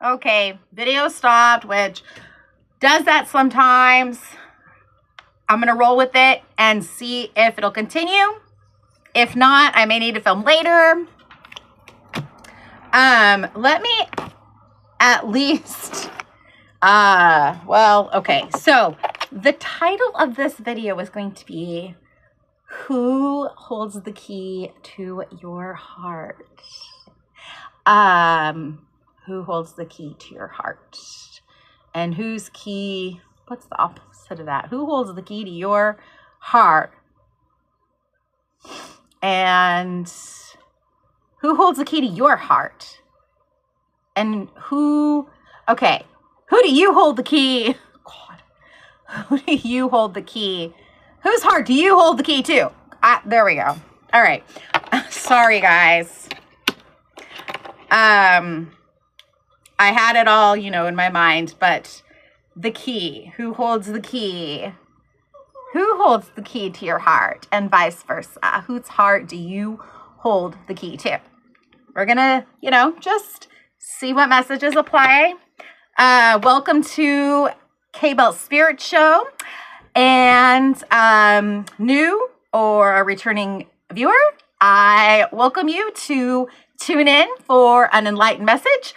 Okay, video stopped, which does that sometimes. I'm going to roll with it and see if it'll continue. If not, I may need to film later. Let me at least, okay. So the title of this video is going to be, Who Holds the Key to Your Heart? Who holds the key to your heart? And whose key, what's the opposite of that? Who holds the key to your heart? And who holds the key to your heart? And who do you hold the key? God, who do you hold the key? Whose heart do you hold the key to? There we go. All right. Sorry, guys. I had it all, in my mind, but the key, who holds the key? Who holds the key to your heart, and vice versa? Whose heart do you hold the key to? We're gonna, just see what messages apply. Welcome to K-Belt Spirit Show, and new or a returning viewer, I welcome you to tune in for an enlightened message.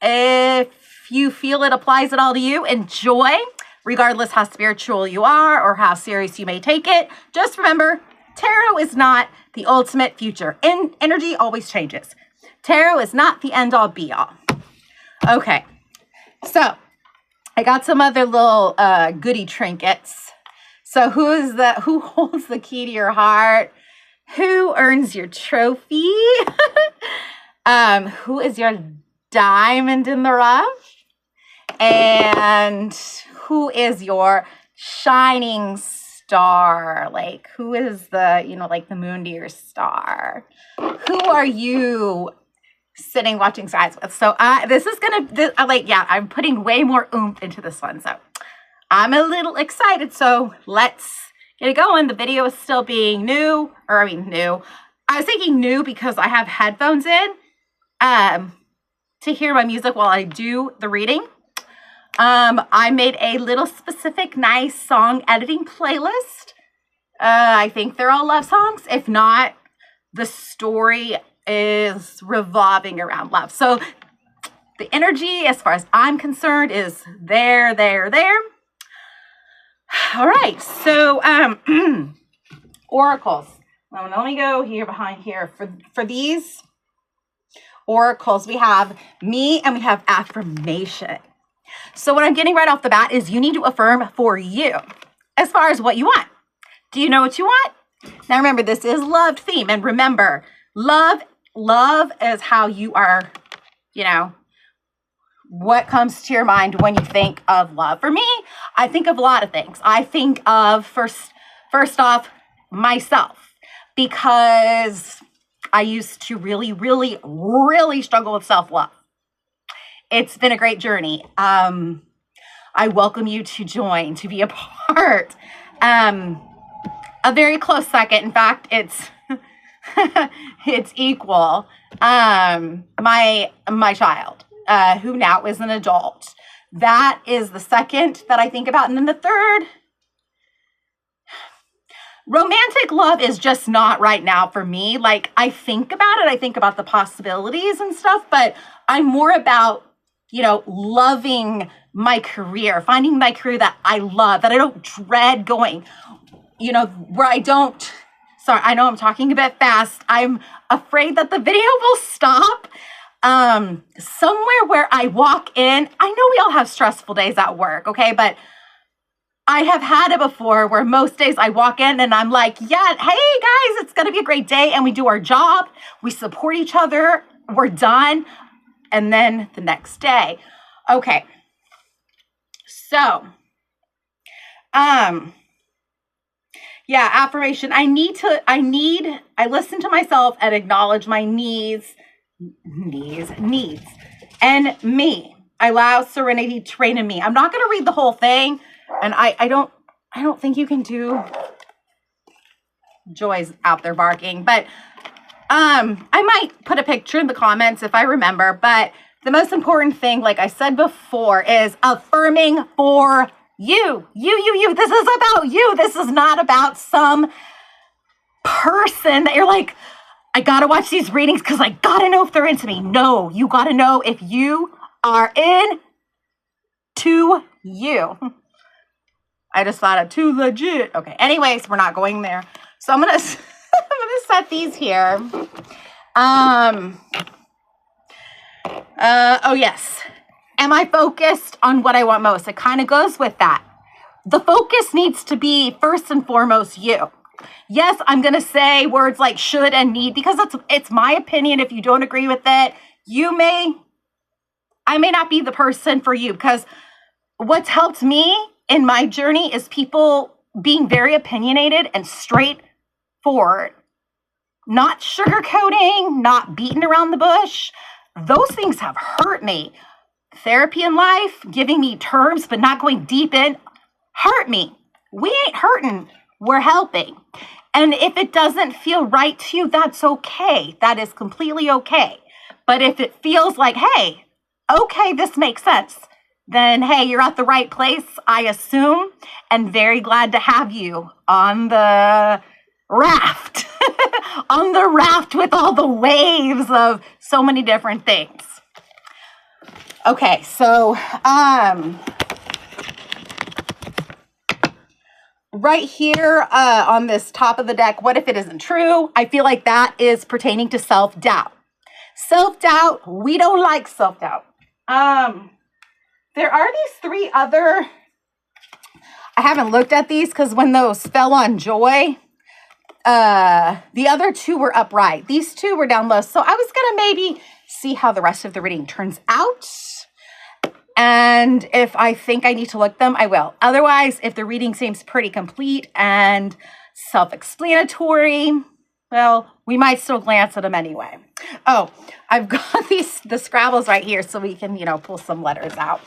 If you feel it applies at all to you, enjoy, regardless how spiritual you are or how serious you may take it. Just remember, tarot is not the ultimate future. Energy always changes. Tarot is not the end-all be-all. Okay, so I got some other little goodie trinkets. So who holds the key to your heart? Who earns your trophy? Who is your diamond in the rough? And who is your shining star? Like, who is the, like the moon to your star? Who are you sitting watching sides with? So this is I'm putting way more oomph into this one. So I'm a little excited. So let's get it going. The video is still being new. I was thinking new because I have headphones in to hear my music while I do the reading. I made a little specific nice song editing playlist. I think they're all love songs. If not, the story is revolving around love. So the energy, as far as I'm concerned, is there. All right. So oracles. Now, let me go here behind here. For these oracles, we have me and we have affirmation. So what I'm getting right off the bat is you need to affirm for you as far as what you want. Do you know what you want? Now remember, this is love theme. And remember, love is how you are, what comes to your mind when you think of love. For me, I think of a lot of things. I think of first off, myself, because I used to really, really, really struggle with self-love. It's been a great journey. I welcome you to join, to be a part. A very close second. In fact, it's it's equal. My child, who now is an adult. That is the second that I think about. And then the third, romantic love is just not right now for me. Like, I think about it. I think about the possibilities and stuff, but I'm more about, loving my career, finding my career that I love, that I don't dread going, where I don't, sorry, I know I'm talking a bit fast. I'm afraid that the video will stop somewhere where I walk in. I know we all have stressful days at work, okay? But I have had it before where most days I walk in and I'm like, yeah, hey guys, it's going to be a great day. And we do our job. We support each other. We're done. And then the next day. Okay. So, yeah, affirmation. I listen to myself and acknowledge my needs, and me. I allow serenity to reign in me. I'm not going to read the whole thing. And I don't think you can do Joy's out there barking, but I might put a picture in the comments if I remember. But The most important thing, like I said before, is affirming for you. You. This is about you. This is not about some person that you're like, I gotta watch these readings because I gotta know if they're into me. No, you gotta know if you are in to you. I just thought it too legit. Okay, anyways, we're not going there. So I'm gonna set these here. Oh yes. Am I focused on what I want most? It kind of goes with that. The focus needs to be first and foremost you. Yes, I'm going to say words like should and need because it's my opinion. If you don't agree with it, I may not be the person for you, because what's helped me in my journey is people being very opinionated and straightforward, not sugarcoating, not beating around the bush. Those things have hurt me. Therapy in life, giving me terms, but not going deep in, hurt me. We ain't hurting, we're helping. And if it doesn't feel right to you, that's okay. That is completely okay. But if it feels like, hey, okay, this makes sense, then hey, you're at the right place, I assume, and very glad to have you on the raft, on the raft with all the waves of so many different things. Okay, so right here on this top of the deck, what if it isn't true? I feel like that is pertaining to self-doubt. Self-doubt, we don't like self-doubt. There are these three other, I haven't looked at these because when those fell on joy, the other two were upright. These two were down low. So I was going to maybe see how the rest of the reading turns out. And if I think I need to look them, I will. Otherwise, if the reading seems pretty complete and self-explanatory, well, we might still glance at them anyway. Oh, I've got the Scrabbles right here so we can, pull some letters out.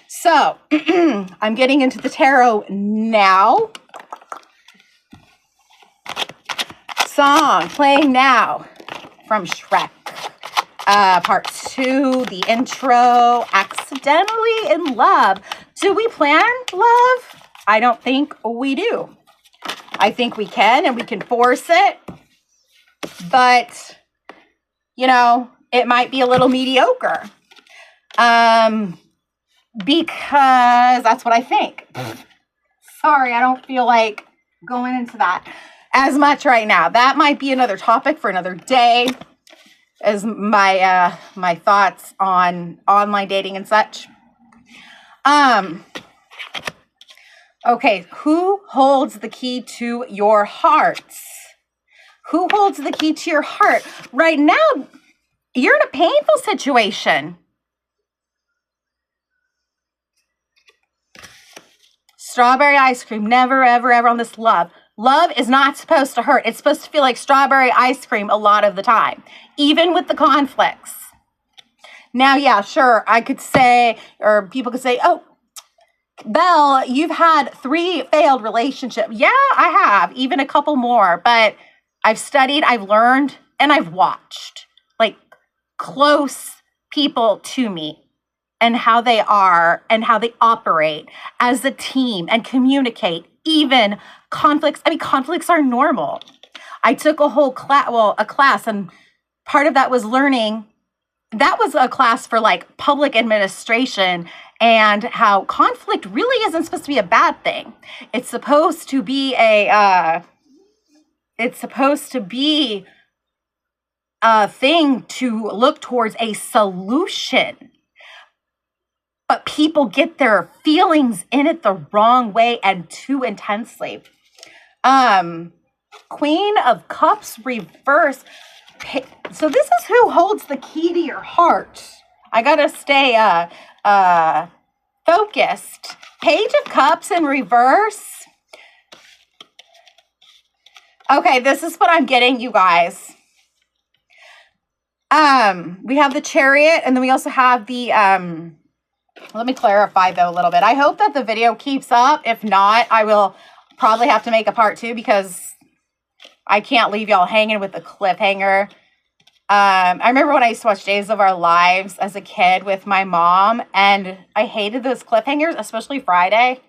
So I'm getting into the tarot now. Song playing now from Shrek. Part 2, the intro, accidentally in love. Do we plan love? I don't think we do. I think we can, and we can force it. But, it might be a little mediocre. Because that's what I think. Sorry, I don't feel like going into that as much right now. That might be another topic for another day. As my thoughts on online dating and such. Okay, who holds the key to your hearts? Who holds the key to your heart? Right now, you're in a painful situation. Strawberry ice cream, never, ever, ever on this love. Love is not supposed to hurt. It's supposed to feel like strawberry ice cream a lot of the time, even with the conflicts. Now, yeah, sure, I could say, or people could say, oh, Belle, you've had 3 failed relationships. Yeah, I have, even a couple more, but I've studied, I've learned, and I've watched, like, close people to me and how they are and how they operate as a team and communicate. Even conflicts, conflicts are normal. I took a whole class, and part of that was learning. That was a class for like public administration and how conflict really isn't supposed to be a bad thing. It's supposed to be a thing to look towards a solution. But people get their feelings in it the wrong way and too intensely. Queen of Cups reverse. So this is who holds the key to your heart. I gotta stay focused. Page of Cups in reverse. Okay, this is what I'm getting, you guys. We have the Chariot, and then we also have the let me clarify, though, a little bit. I hope that the video keeps up. If not, I will probably have to make a part 2 because I can't leave y'all hanging with a cliffhanger. I remember when I used to watch Days of Our Lives as a kid with my mom, and I hated those cliffhangers, especially Friday.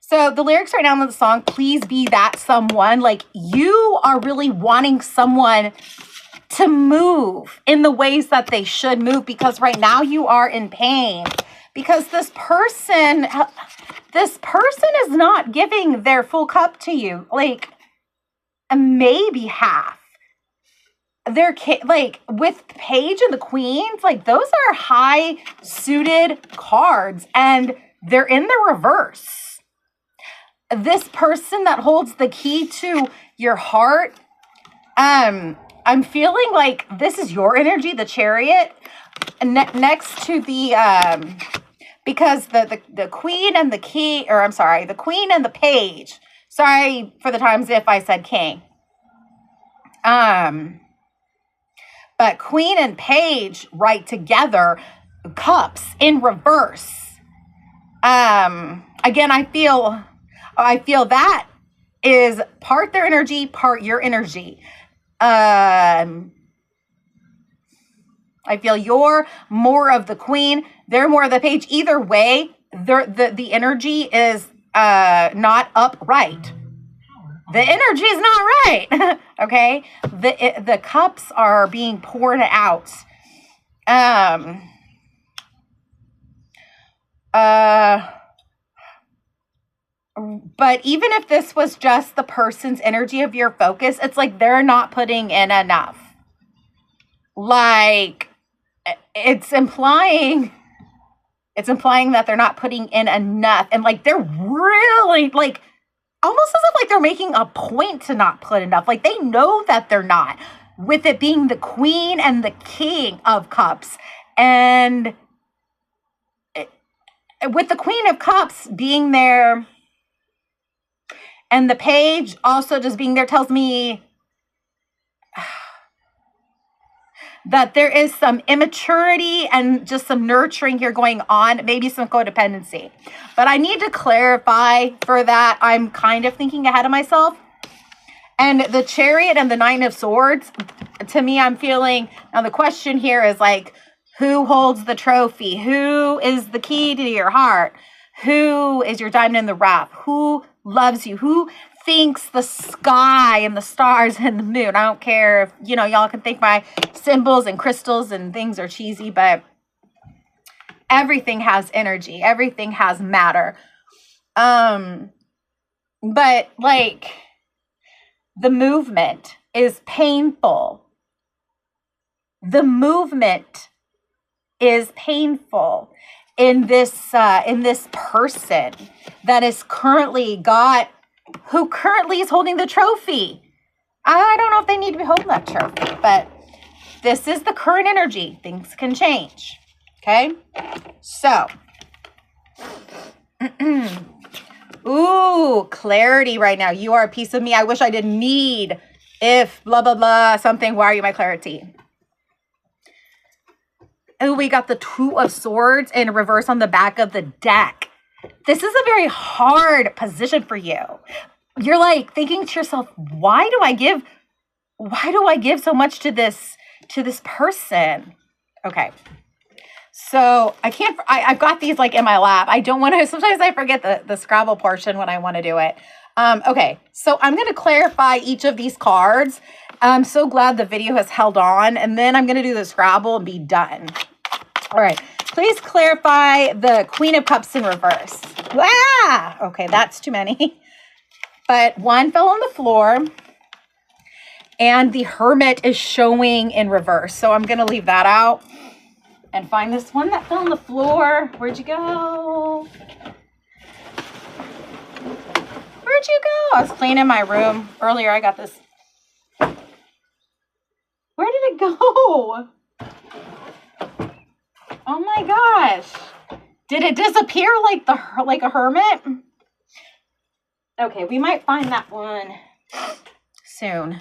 So the lyrics right now in the song, please be that someone, like you are really wanting someone to move in the ways that they should move, because right now you are in pain because this person is not giving their full cup to you. Like, maybe half. They're like with Page and the Queens, like those are high suited cards and they're in the reverse. This person that holds the key to your heart, I'm feeling like this is your energy, the Chariot, next to the because the Queen and the key, or I'm sorry, the Queen and the Page. Sorry for the times if I said King. But Queen and Page right together, cups in reverse. Again, I feel that is part their energy, part your energy. I feel you're more of the Queen, they're more of the Page. Either way, the energy is not upright. The energy is not right. Okay? The cups are being poured out. But even if this was just the person's energy of your focus, it's like they're not putting in enough. Like, it's implying that they're not putting in enough. And like, they're really like, almost as if like they're making a point to not put enough. Like they know that they're not, with it being the Queen and the King of Cups. And with the Queen of Cups being there and the Page also just being there tells me that there is some immaturity and just some nurturing here going on, maybe some codependency. But I need to clarify for that. I'm kind of thinking ahead of myself. And the Chariot and the Nine of Swords, to me, I'm feeling, now the question here is like, who holds the trophy? Who is the key to your heart? Who is your diamond in the rough? Who loves you? Who thinks the sky and the stars and the moon? I don't care if, y'all can think my symbols and crystals and things are cheesy, but everything has energy. Everything has matter. But like the movement is painful. The movement is painful in this person that is who currently is holding the trophy. I don't know if they need to be holding that trophy, but this is the current energy. Things can change. Okay? So, ooh, clarity right now. You are a piece of me. I wish I didn't need if blah, blah, blah, something. Why are you my clarity? Oh, we got the Two of Swords in reverse on the back of the deck. This is a very hard position for you. You're like thinking to yourself, why do I give so much to this person? Okay. So I've got these like in my lap. I don't want to, sometimes I forget the Scrabble portion when I want to do it. Okay. So I'm going to clarify each of these cards. I'm so glad the video has held on, and then I'm going to do the Scrabble and be done. All right. Please clarify the Queen of Cups in reverse. Ah! Okay, that's too many. But one fell on the floor, and the Hermit is showing in reverse. So I'm going to leave that out and find this one that fell on the floor. Where'd you go? Where'd you go? I was cleaning my room earlier. I got this. Where did it go? Oh my gosh. Did it disappear like a hermit? Okay, we might find that one soon.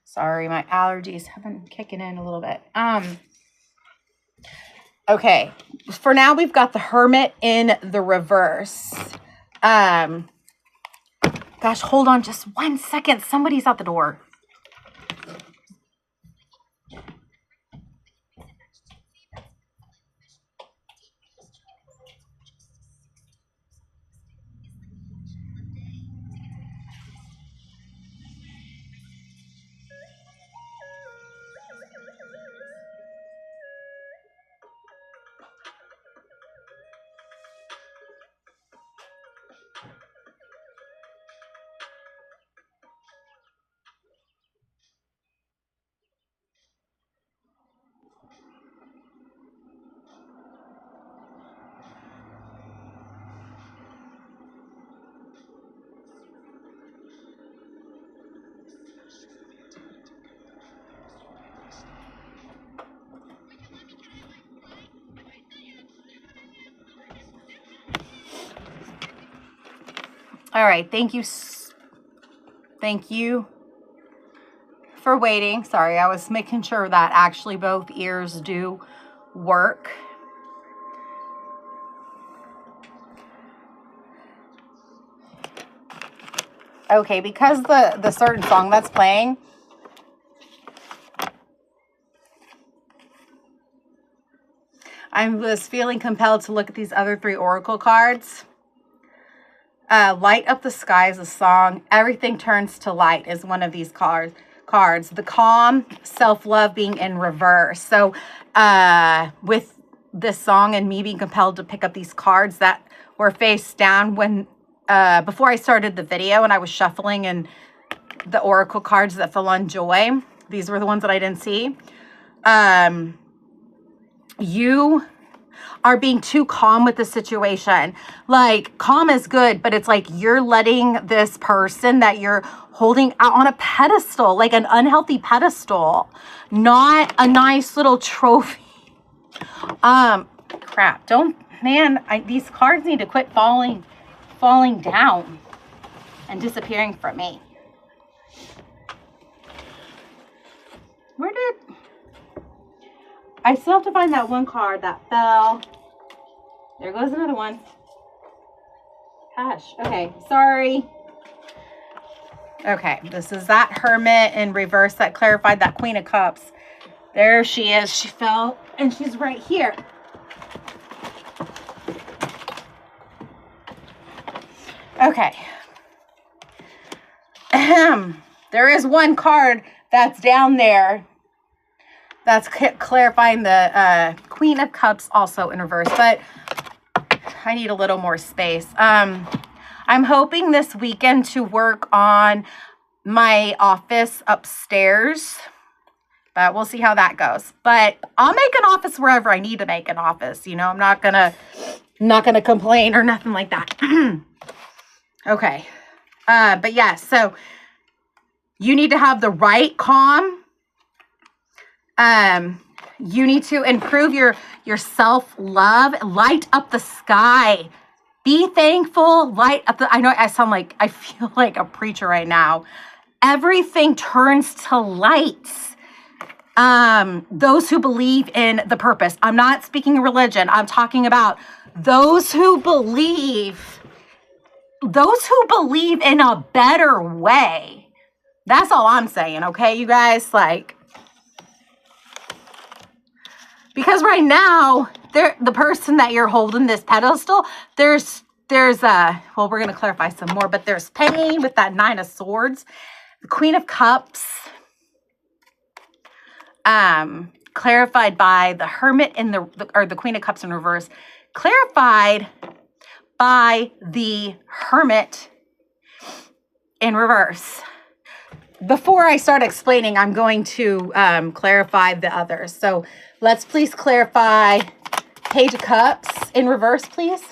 Sorry, my allergies have been kicking in a little bit. Okay. For now, we've got the Hermit in the reverse. Gosh, hold on just 1 second. Somebody's at the door. All right. Thank you. Thank you for waiting. Sorry, I was making sure that actually both ears do work. Okay, because the certain song that's playing, I was feeling compelled to look at these other 3 oracle cards. Light Up the Sky is a song. Everything Turns to Light is one of these cards. The calm, self-love being in reverse. So with this song and me being compelled to pick up these cards that were face down when before I started the video and I was shuffling and the oracle cards that fell on joy, these were the ones that I didn't see. You are being too calm with the situation. Like, calm is good, but it's like you're letting this person that you're holding out on a pedestal, like an unhealthy pedestal, not a nice little trophy. Crap. These cards need to quit falling down and disappearing from me. I still have to find that one card that fell. There goes another one. Gosh. Okay. Sorry. Okay. This is that Hermit in reverse that clarified that Queen of Cups. There she is. She fell and she's right here. Okay. There is one card that's down there that's clarifying the Queen of Cups also in reverse, but I need a little more space. I'm hoping this weekend to work on my office upstairs, but we'll see how that goes. But I'll make an office wherever I need to make an office. You know, I'm not gonna complain or nothing like that. Okay. But yeah, so you need to have the right calm. You need to improve your self-love, light up the sky, be thankful, light up I know I feel like a preacher right now. Everything turns to light. Those who believe in the purpose. I'm not speaking religion. I'm talking about those who believe in a better way. That's all I'm saying. Okay, you guys, like, because right now, the person that you're holding this pedestal, there's well, we're going to clarify some more, but there's pain with that 9 of Swords, the Queen of Cups, clarified by the Hermit in the Queen of Cups in reverse, clarified by the Hermit in reverse. Before I start explaining, I'm going to clarify the others. So let's please clarify Page of Cups in reverse, please.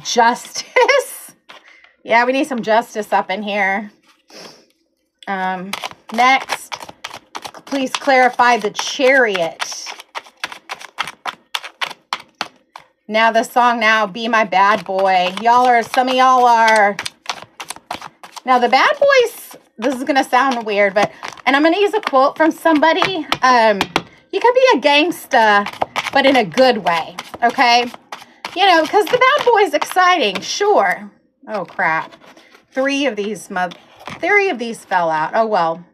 Justice. Yeah, we need some justice up in here. Next, please clarify the Chariot. Now the song now, Be My Bad Boy. Some of y'all are. Now the bad boys, this is going to sound weird, and I'm going to use a quote from somebody. You can be a gangsta, but in a good way, okay? You know, because the bad boy is exciting, sure. Oh, crap. 3 of these fell out. Oh, well.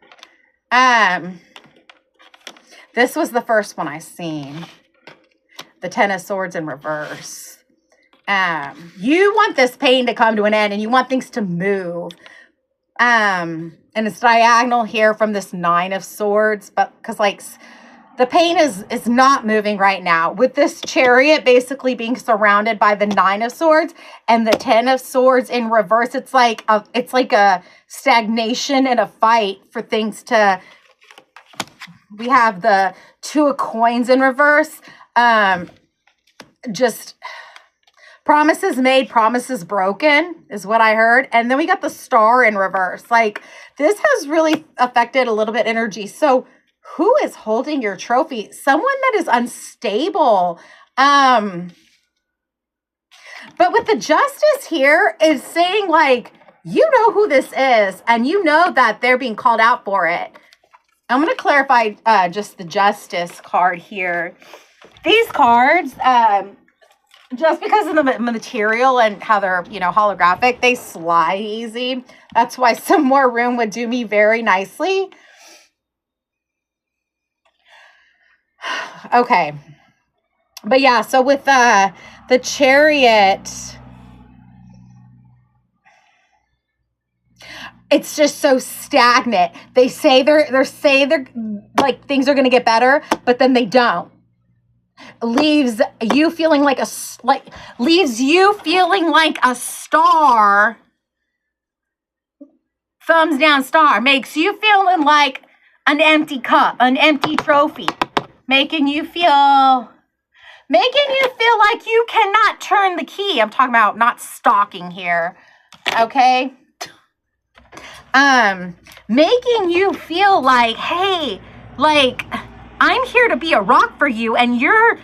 This was the first one I seen. The 10 of Swords in reverse. You want this pain to come to an end and you want things to move. And it's diagonal here from this 9 of Swords, but because like the pain is not moving right now. With this Chariot basically being surrounded by the 9 of Swords and the 10 of Swords in reverse, it's like a stagnation and a fight for things to. We have the 2 of Coins in reverse. Just promises made, promises broken is what I heard. And then we got the Star in reverse. Like, this has really affected a little bit energy. So who is holding your trophy? Someone that is unstable. But with the justice here is saying, like, you know who this is, and you know that they're being called out for it. I'm going to clarify just the justice card here. These cards, just because of the material and how they're, holographic, they slide easy. That's why some more room would do me very nicely. Okay. But yeah, so with the Chariot, it's just so stagnant. They say they're like things are going to get better, but then they don't. Leaves you feeling like a star. Thumbs down star. Makes you feeling like an empty cup, an empty trophy. Making you feel like you cannot turn the key. I'm talking about not stalking here. Okay? Making you feel like, hey, like, I'm here to be a rock for you, and you're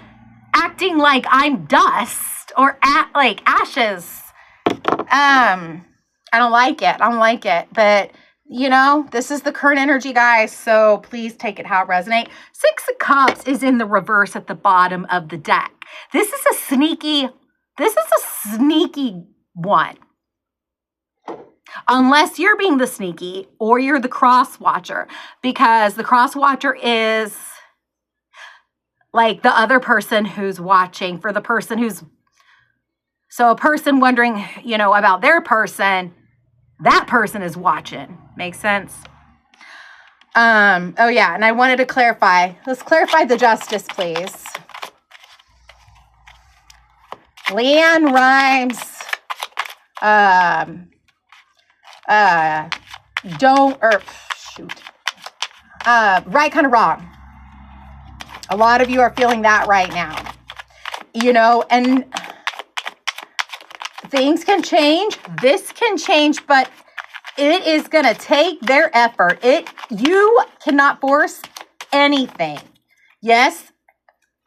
acting like I'm dust or like ashes. I don't like it. But, this is the current energy, guys, so please take it how it resonates. 6 of Cups is in the reverse at the bottom of the deck. This is a sneaky one. Unless you're being the sneaky or you're the cross watcher, because the cross watcher is like the other person who's watching for the person who's, so a person wondering, about their person, that person is watching. Makes sense? Oh yeah, and I wanted to clarify. Let's clarify the justice, please. Leanne Rhymes, right kind of wrong. A lot of you are feeling that right now, and things can change. This can change, but it is going to take their effort. You cannot force anything. Yes,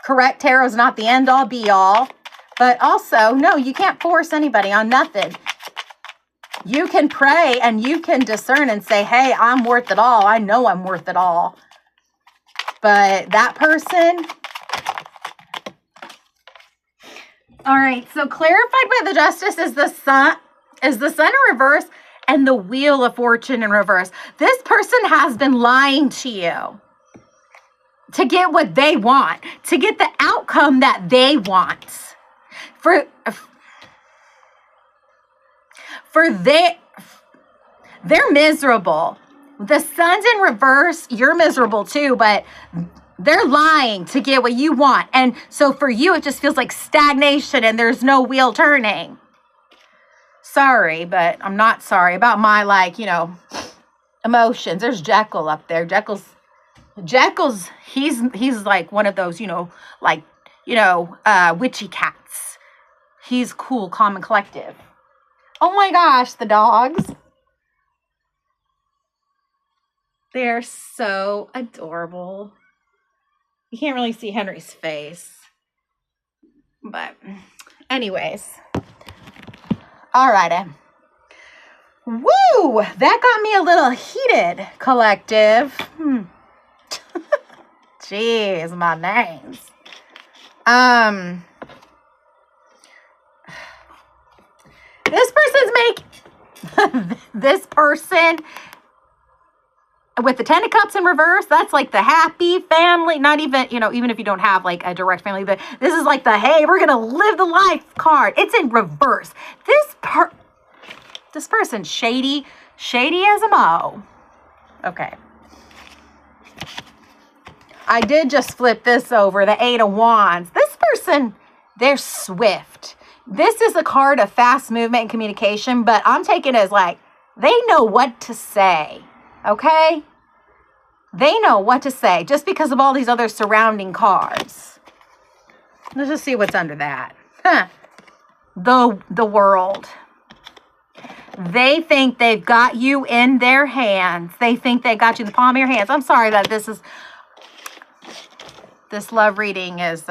correct tarot is not the end all be all, but also, no, you can't force anybody on nothing. You can pray and you can discern and say, hey, I'm worth it all. I know I'm worth it all. But that person. All right. So clarified by the justice is the sun in reverse and the wheel of fortune in reverse. This person has been lying to you to get what they want, to get the outcome that they want. They're miserable. The sun's in reverse, you're miserable too, but they're lying to get what you want. And so for you, it just feels like stagnation and there's no wheel turning. Sorry, but I'm not sorry about my, emotions. There's Jekyll up there. Jekyll's, he's like one of those, witchy cats. He's cool, calm, and collective. Oh my gosh, the dogs. They're so adorable. You can't really see Henry's face. But anyways. Alrighty. Woo! That got me a little heated, collective. Jeez, my names. This person with the 10 of Cups in reverse, that's like the happy family, not even, even if you don't have like a direct family, but this is like the, hey, we're going to live the life card. It's in reverse. This person's shady as a mo. Okay. I did just flip this over, the 8 of Wands. This person, they're swift. This is a card of fast movement and communication, but I'm taking it as like, they know what to say, okay? They know what to say just because of all these other surrounding cards. Let's just see what's under that. The World. They think they've got you in their hands. They think they got you in the palm of your hands. I'm sorry that this love reading is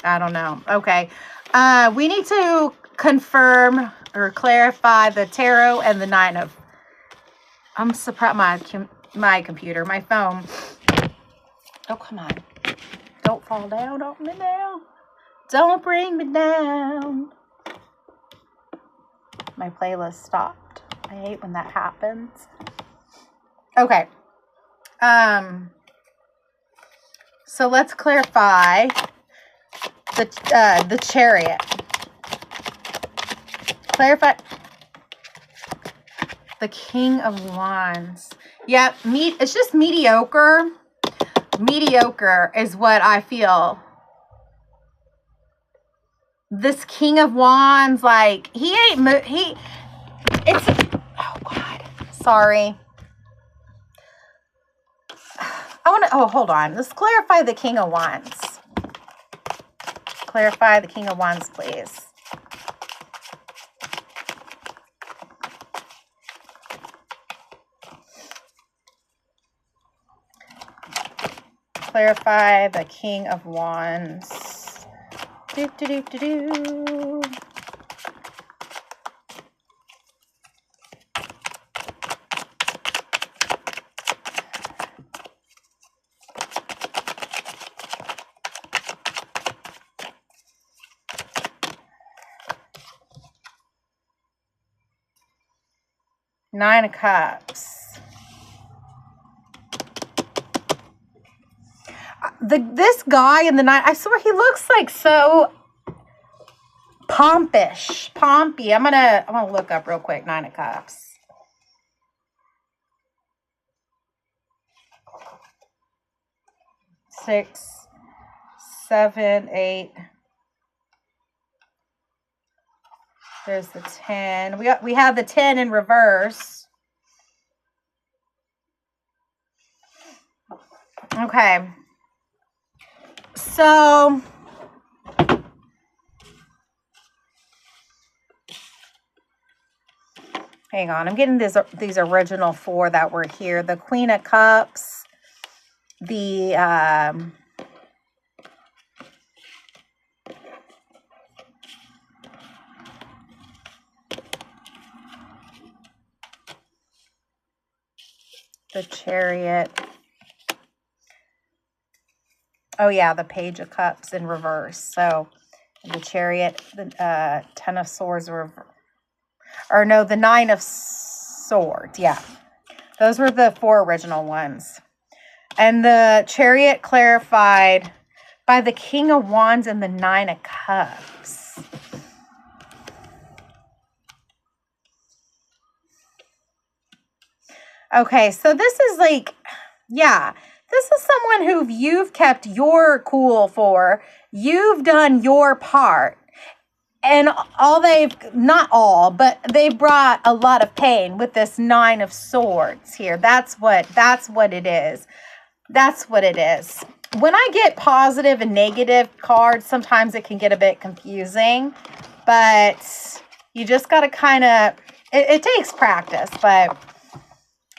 I don't know. Okay. We need to confirm or clarify the tarot and the nine of... I'm surprised my computer, my phone. Oh, come on. Don't fall down on me now. Don't bring me down. My playlist stopped. I hate when that happens. Okay. So let's clarify the Chariot. Clarify the King of Wands. Yeah, it's just mediocre. Mediocre is what I feel. This King of Wands, like, it's, oh God, sorry. Hold on. Let's clarify the King of Wands. Clarify the King of Wands, please. Clarify the King of Wands. Do, do, do, do, do. Nine of Cups. This guy in the nine, I swear he looks like so pompy. I'm gonna look up real quick. Nine of Cups. Six, 7, 8. There's the 10. We have the 10 in reverse. Okay. So hang on. I'm getting these original 4 that were here. The Queen of Cups, the Chariot. Oh yeah, the Page of Cups in reverse. So the Chariot, the 10 of Swords, or no, the 9 of Swords. Yeah, those were the 4 original ones. And the Chariot clarified by the King of Wands and the 9 of Cups. Okay, so this is like, yeah, this is someone who you've kept your cool for. You've done your part. And not all, but they brought a lot of pain with this 9 of Swords here. That's what it is. That's what it is. When I get positive and negative cards, sometimes it can get a bit confusing. But you just got to kind of, it takes practice, but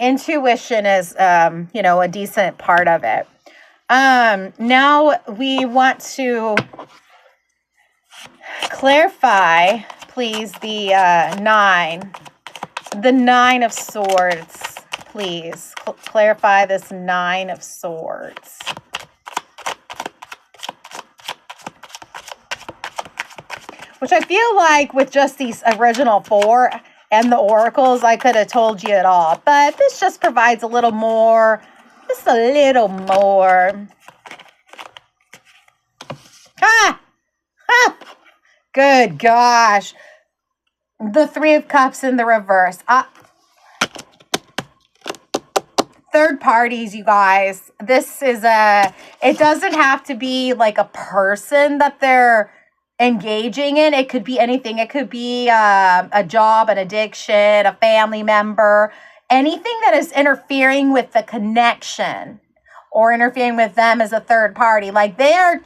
intuition is, a decent part of it. Now we want to clarify, please, the 9 of Swords, please. Clarify this 9 of Swords. Which I feel like with just these original 4 and the oracles, I could have told you it all. But this just provides a little more, just a little more. Good gosh. The 3 of Cups in the reverse. Third parties, you guys. This is it doesn't have to be like a person that they're engaging in. It could be anything. It could be a job, an addiction, a family member, anything that is interfering with the connection or interfering with them as a third party. Like they're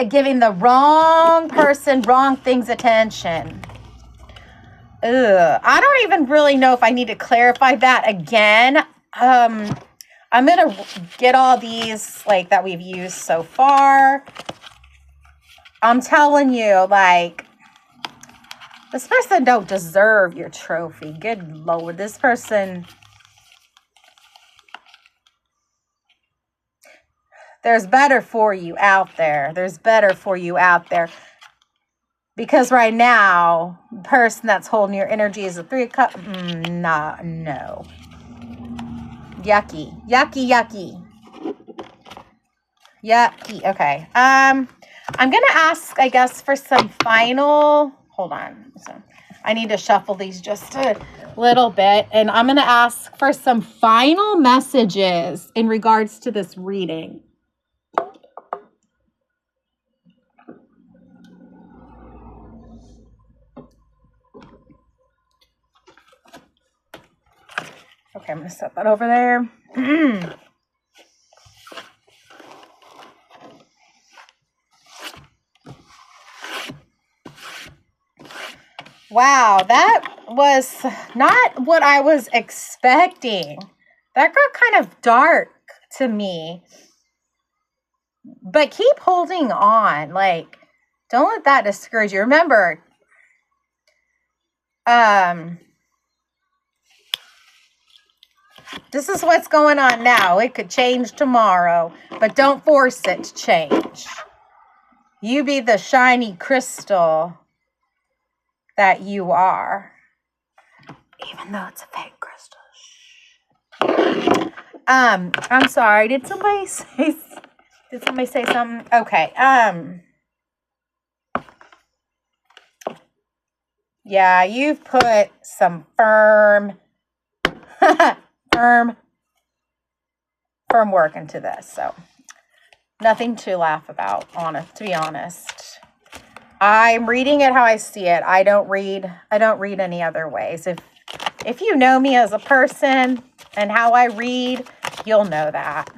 giving the wrong person, wrong things attention. I don't even really know if I need to clarify that again. I'm going to get all these like that we've used so far. I'm telling you, like, this person don't deserve your trophy. Good Lord. This person, there's better for you out there. There's better for you out there. Because right now, the person that's holding your energy is a 3 of Cups. No. Yucky. Yucky. Okay. I'm going to ask, I guess, for some final... Hold on. So I need to shuffle these just a little bit. And I'm going to ask for some final messages in regards to this reading. Okay, I'm going to set that over there. Wow, that was not what I was expecting. That got kind of dark to me. But keep holding on. Like, don't let that discourage you. Remember, this is what's going on now. It could change tomorrow, but don't force it to change. You be the shiny crystal that you are, even though it's a fake crystal. I'm sorry. Did somebody say something? Okay. Yeah, you've put some firm work into this, so nothing to laugh about, to be honest. I'm reading it how I see it. I don't read any other ways. If you know me as a person and how I read, you'll know that.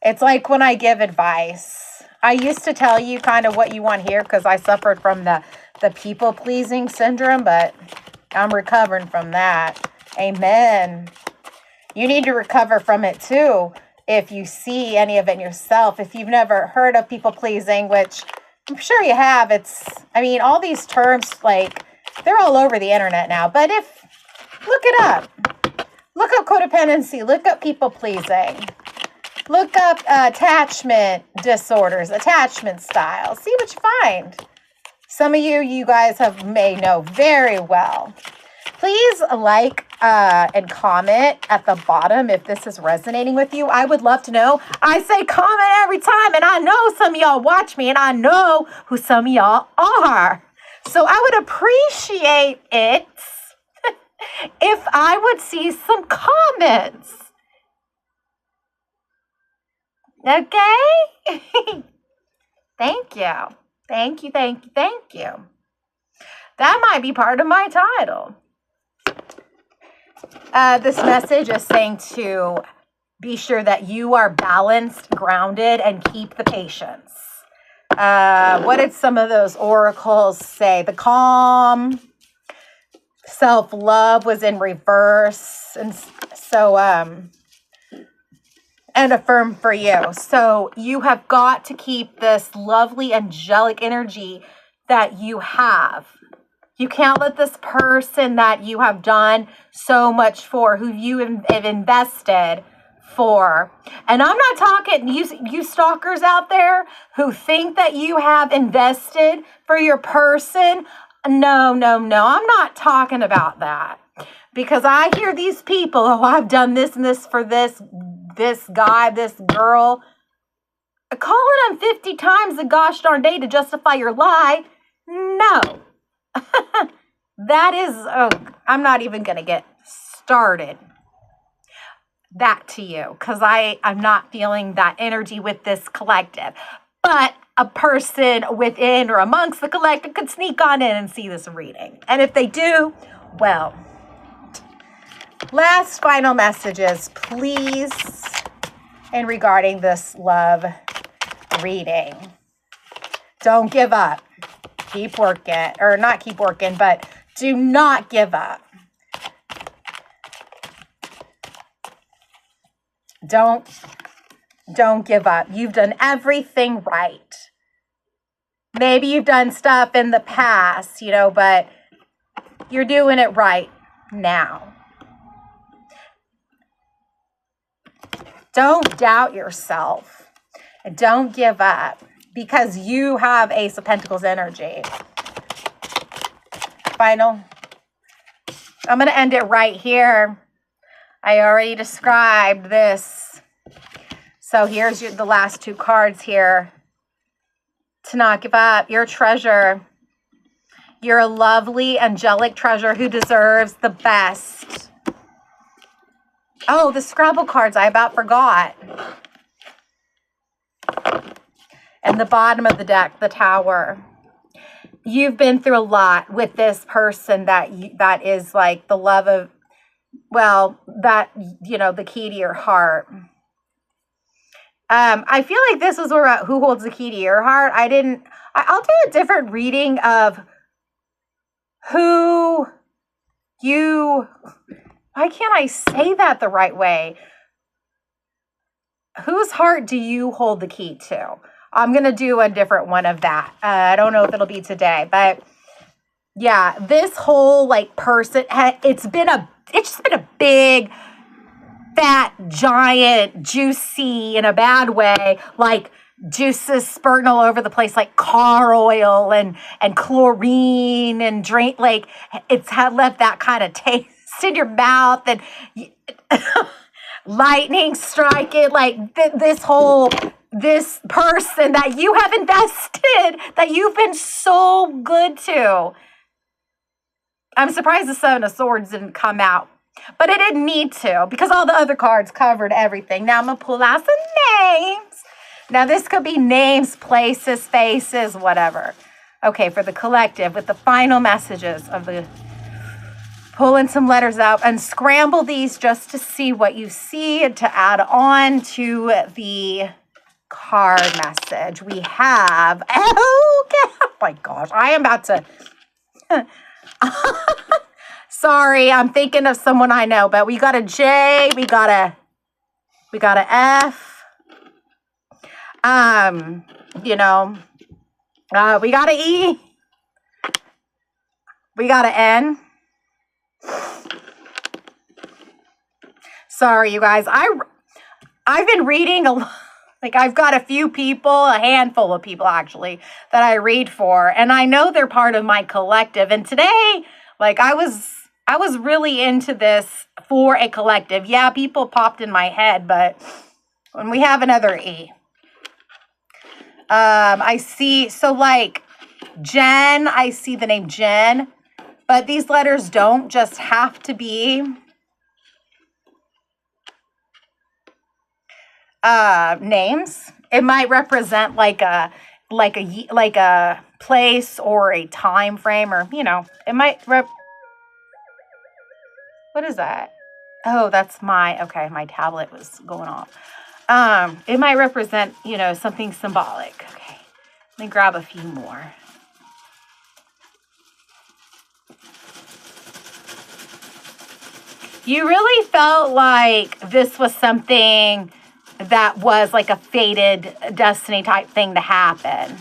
It's like when I give advice. I used to tell you kind of what you want here because I suffered from the people-pleasing syndrome, but I'm recovering from that. Amen. You need to recover from it too if you see any of it in yourself. If you've never heard of people-pleasing, which I'm sure you have, all these terms, like, they're all over the internet now. But look it up. Look up codependency. Look up people-pleasing. Look up attachment disorders, attachment styles. See what you find. Some of you guys may know very well. Please like and comment at the bottom if this is resonating with you. I would love to know. I say comment every time, and I know some of y'all watch me, and I know who some of y'all are. So I would appreciate it if I would see some comments. Okay? Thank you. Thank you. That might be part of my title. This message is saying to be sure that you are balanced, grounded, and keep the patience. What did some of those oracles say? The calm, self-love was in reverse. And so, and affirm for you. So you have got to keep this lovely angelic energy that you have. You can't let this person that you have done so much for, who you have invested for. And I'm not talking you stalkers out there who think that you have invested for your person. No. I'm not talking about that. Because I hear these people, I've done this and this for this guy, this girl. Calling them 50 times a gosh darn day to justify your lie. No. That is, I'm not even going to get started that to you because I'm not feeling that energy with this collective. But a person within or amongst the collective could sneak on in and see this reading. And if they do, well, last final messages, please, in regarding this love reading. Don't give up. Keep working, or not keep working, but do not give up. Don't give up. You've done everything right. Maybe you've done stuff in the past, but you're doing it right now. Don't doubt yourself. And don't give up because you have Ace of Pentacles energy. Final. I'm going to end it right here. I already described this. So here's the last two cards here. To not give up. Your treasure. You're a lovely, angelic treasure who deserves the best. Oh, the Scrabble cards. I about forgot. And the bottom of the deck, the Tower. You've been through a lot with this person that is like the love of, the key to your heart. I feel like this was about who holds the key to your heart. I'll do a different reading of who you, why can't I say that the right way? Whose heart do you hold the key to? I'm going to do a different one of that. I don't know if it'll be today, but yeah, this whole person, it's just been a big, fat, giant, juicy in a bad way, juices spurting all over the place, like car oil and chlorine and drink, it's left that kind of taste in your mouth and lightning striking, this person that you have invested, that you've been so good to. I'm surprised the Seven of Swords didn't come out, but it didn't need to because all the other cards covered everything. Now I'm going to pull out some names. Now this could be names, places, faces, whatever. Okay, for the collective, with the final messages of the, pulling some letters out and scramble these just to see what you see and to add on to the card message. We have, oh my gosh, I am about to, sorry, I'm thinking of someone I know, but we got a J, we got a F, we got an E, we got an N. Sorry, you guys, I've been reading a lot. I've got a few people, a handful of people actually, that I read for, and I know they're part of my collective. And today, I was really into this for a collective. Yeah, people popped in my head, but when we have another E, I see, Jen, I see the name Jen, but these letters don't just have to be names. It might represent like a place or a time frame, or it might what is that? Oh, that's my tablet was going off. It might represent something symbolic. Okay, let me grab a few more. You really felt like this was something that was like a fated destiny type thing to happen.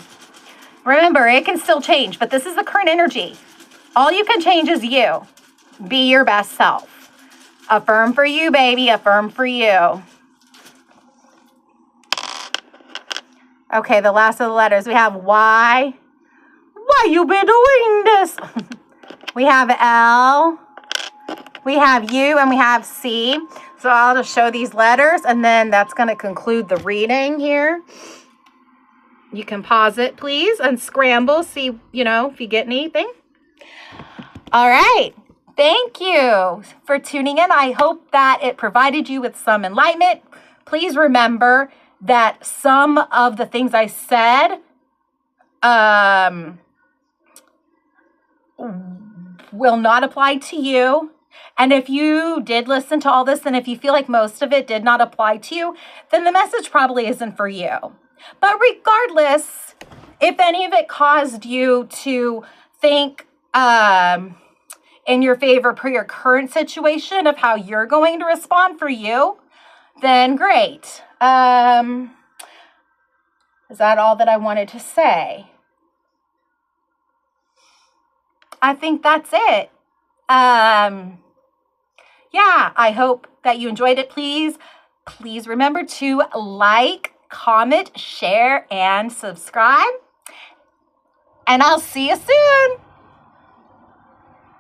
Remember, it can still change, but this is the current energy. All you can change is you. Be your best self. Affirm for you, baby. Affirm for you. Okay, the last of the letters. We have Y. Why you been doing this? We have L. We have U, and we have C. So I'll just show these letters, and then that's going to conclude the reading here. You can pause it, please, and scramble, see, if you get anything. All right. Thank you for tuning in. I hope that it provided you with some enlightenment. Please remember that some of the things I said will not apply to you. And if you did listen to all this, and if you feel like most of it did not apply to you, then the message probably isn't for you. But regardless, if any of it caused you to think in your favor per your current situation of how you're going to respond for you, then great. Is that all that I wanted to say? I think that's it. Yeah, I hope that you enjoyed it. Please remember to like, comment, share, and subscribe. And I'll see you soon.